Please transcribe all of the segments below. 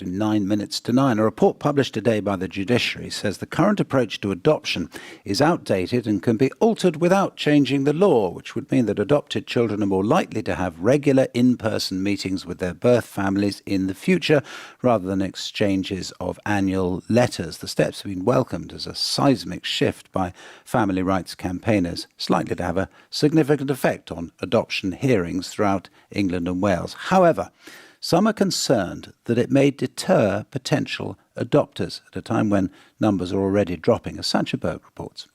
9 minutes to 9. A report published today by the judiciary says the current approach to adoption is outdated and can be altered without changing the law, which would mean that adopted children are more likely to have regular in-person meetings with their birth families in the future, rather than exchanges of annual letters. The steps have been welcomed as a seismic shift by family rights campaigners. It's likely to have a significant effect on adoption hearings throughout England and Wales. However, some are concerned that it may deter potential adopters at a time when numbers are already dropping, as Sancha Berg reports.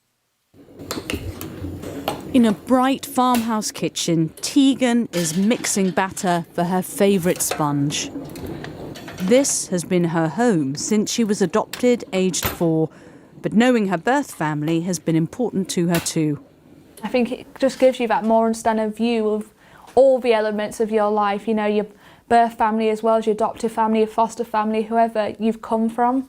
In a bright farmhouse kitchen, Tegan is mixing batter for her favourite sponge. This has been her home since she was adopted, aged 4, but knowing her birth family has been important to her too. I think it just gives you that more understanding view of all the elements of your life, you know, your birth family as well as your adoptive family, your foster family, whoever you've come from.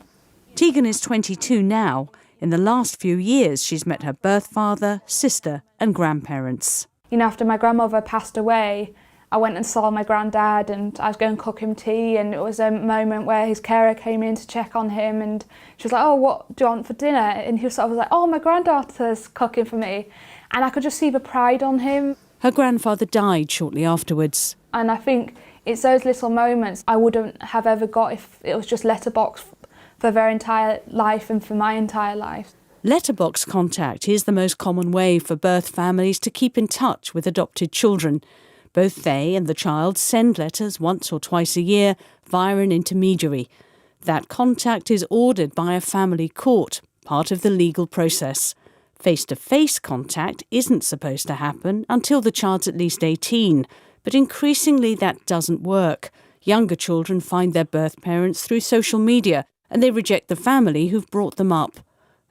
Tegan is 22 now. In the last few years, she's met her birth father, sister and grandparents. You know, after my grandmother passed away, I went and saw my granddad and I was going to cook him tea, and it was a moment where his carer came in to check on him and she was like, "Oh, what do you want for dinner?" And he was sort of like, "Oh, my granddaughter's cooking for me." And I could just see the pride on him. Her grandfather died shortly afterwards. And I think it's those little moments I wouldn't have ever got if it was just letterbox for their entire life and for my entire life. Letterbox contact is the most common way for birth families to keep in touch with adopted children. Both they and the child send letters once or twice a year via an intermediary. That contact is ordered by a family court, part of the legal process. Face-to-face contact isn't supposed to happen until the child's at least 18. But increasingly that doesn't work. Younger children find their birth parents through social media and they reject the family who've brought them up.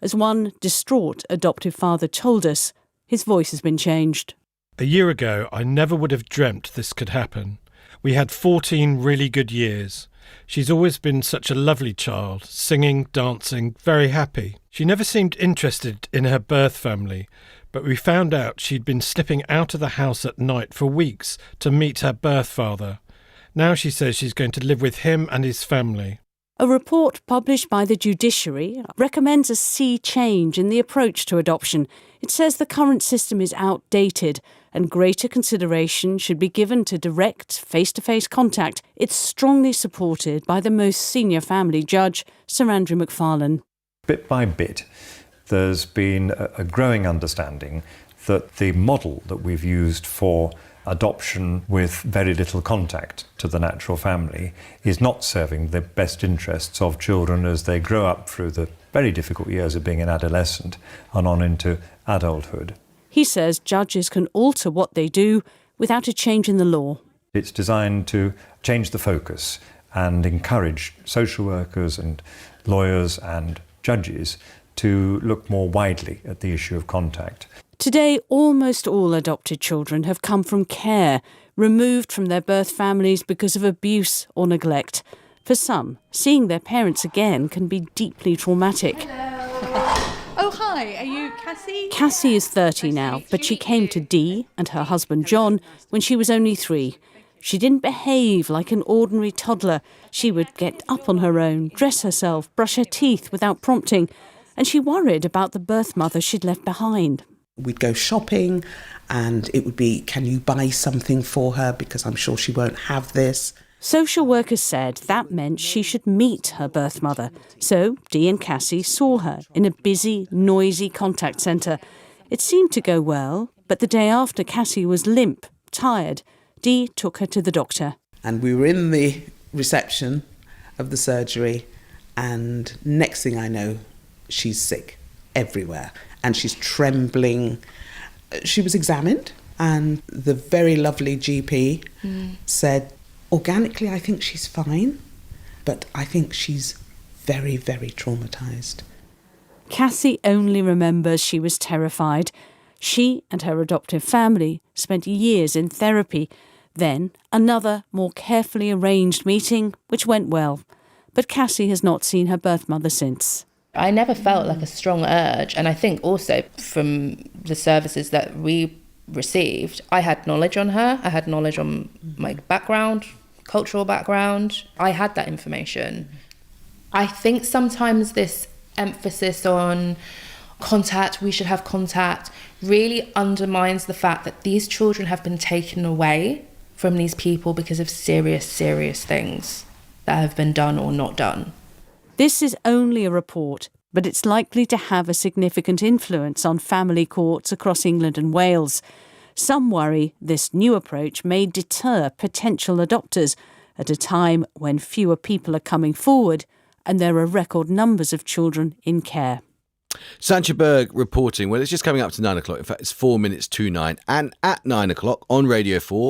As one distraught adoptive father told us, his voice has been changed. A year ago, I never would have dreamt this could happen. We had 14 really good years. She's always been such a lovely child, singing, dancing, very happy. She never seemed interested in her birth family, but we found out she'd been slipping out of the house at night for weeks to meet her birth father. Now she says she's going to live with him and his family. A report published by the judiciary recommends a sea change in the approach to adoption. It says the current system is outdated and greater consideration should be given to direct face-to-face contact. It's strongly supported by the most senior family judge, Sir Andrew McFarlane. Bit by bit, there's been a growing understanding that the model that we've used for adoption with very little contact to the natural family is not serving the best interests of children as they grow up through the very difficult years of being an adolescent and on into adulthood. He says judges can alter what they do without a change in the law. It's designed to change the focus and encourage social workers and lawyers and judges to look more widely at the issue of contact. Today, almost all adopted children have come from care, removed from their birth families because of abuse or neglect. For some, seeing their parents again can be deeply traumatic. Hello. Oh, hi. Are you Cassie? Cassie is 30 now, but she came to Dee and her husband John when she was only 3. She didn't behave like an ordinary toddler. She would get up on her own, dress herself, brush her teeth without prompting, and she worried about the birth mother she'd left behind. We'd go shopping and it would be, "Can you buy something for her because I'm sure she won't have this." Social workers said that meant she should meet her birth mother. So Dee and Cassie saw her in a busy, noisy contact centre. It seemed to go well, but the day after Cassie was limp, tired, Dee took her to the doctor. And we were in the reception of the surgery and next thing I know, she's sick everywhere. And she's trembling. She was examined and the very lovely GP said, organically, I think she's fine, but I think she's very, very traumatised. Cassie only remembers she was terrified. She and her adoptive family spent years in therapy. Then another, more carefully arranged meeting, which went well. But Cassie has not seen her birth mother since. I never felt like a strong urge, and I think also from the services that we received, I had knowledge on her, I had knowledge on my background, cultural background. I had that information. I think sometimes this emphasis on contact, we should have contact, really undermines the fact that these children have been taken away from these people because of serious, serious things that have been done or not done. This is only a report, but it's likely to have a significant influence on family courts across England and Wales. Some worry this new approach may deter potential adopters at a time when fewer people are coming forward and there are record numbers of children in care. Sancha Berg reporting. Well, it's just coming up to 9 o'clock. In fact, it's 4 minutes to 9. And at 9 o'clock on Radio 4,